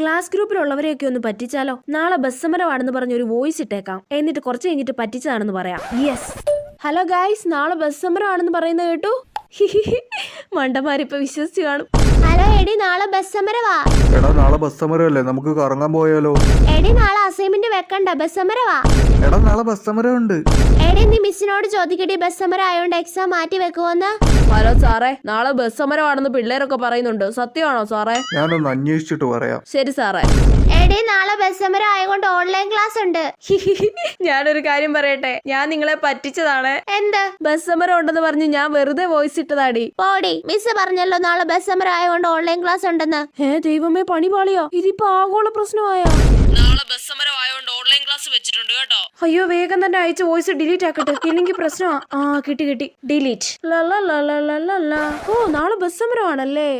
Class ഗ്രൂപ്പിലുള്ളവരെയൊക്കെ ഒന്ന് പറ്റിച്ചാലോ? നാളെ bus സമരമാണെന്ന് പറഞ്ഞ് ഒരു വോയിസ് ഇട്ടേക്കാം. എന്നിട്ട് കുറച്ച് കഴിഞ്ഞിട്ട് പറ്റിച്ചതാണെന്ന് പറയാം. യെസ്. ഹലോ ഗൈസ്, നാളെ ബസ് സമരമാണെന്ന് പറയുന്നത് കേട്ടു. മണ്ടന്മാരിപ്പോ വിശ്വസിച്ച് കാണും. ഹലോ എടി, നാളെ ബസ് സമരവാ. എടാ നാളെ ബസ് സമരമല്ലേ, നമുക്ക് കറങ്ങാൻ പോയാലോ? എടി നാളെ അസൈൻമെന്റ് വെക്കണ്ട, ബസ് സമരവാ. എടാ നാളെ ബസ് സമരമുണ്ട്. എടി നീ മിസ്സിനോട് ചോദിക്കടി, ബസ് സമരം ആയോണ്ട് എക്സാം മാറ്റി വെക്കുവോന്ന്. ഹലോ സാറേ, നാളെ ബസ് സമരമാണെന്ന് പിള്ളേരൊക്കെ പറയുന്നുണ്ട്. സത്യമാണോ സാറേ? ഞാനൊന്ന് അന്വേഷിച്ചിട്ട് പറയാം. ശരി സാറേ. എടി നാളെ ബസ് സമരം ആയതുകൊണ്ട് ഓൺലൈൻ ക്ലാസ് ഉണ്ട്. ഞാനൊരു കാര്യം പറയട്ടെ, ഞാൻ നിങ്ങളെ പറ്റിച്ചതാണ്. എന്ത്? ബസ് സമരം ഉണ്ടെന്ന് പറഞ്ഞ് ഞാൻ വെറുതെ വോയിസ് ഇട്ടതാടി. പോടി, മിസ് പറഞ്ഞല്ലോ നാളെ ബസ് സമരം ആയതുകൊണ്ട് ഓൺലൈൻ ക്ലാസ് ഉണ്ടെന്ന്. ദൈവമേ, പണി പാളിയോ? ഇതിപ്പോ ആഗോള പ്രശ്നമായോ? നാളെ ബസ് സമരം ആയതുകൊണ്ട് ഓൺലൈൻ ക്ലാസ് വെച്ചിട്ടുണ്ട് കേട്ടോ. അയ്യോ, വേഗം തന്നെ അയച്ച വോയിസ് ഡിലീറ്റ് ആക്കട്ടെ, ഇല്ലെങ്കിൽ പ്രശ്നമാ. കിട്ടി ഡിലീറ്റ്. ഓ, നാളെ ബസ് സമരമാണല്ലേ.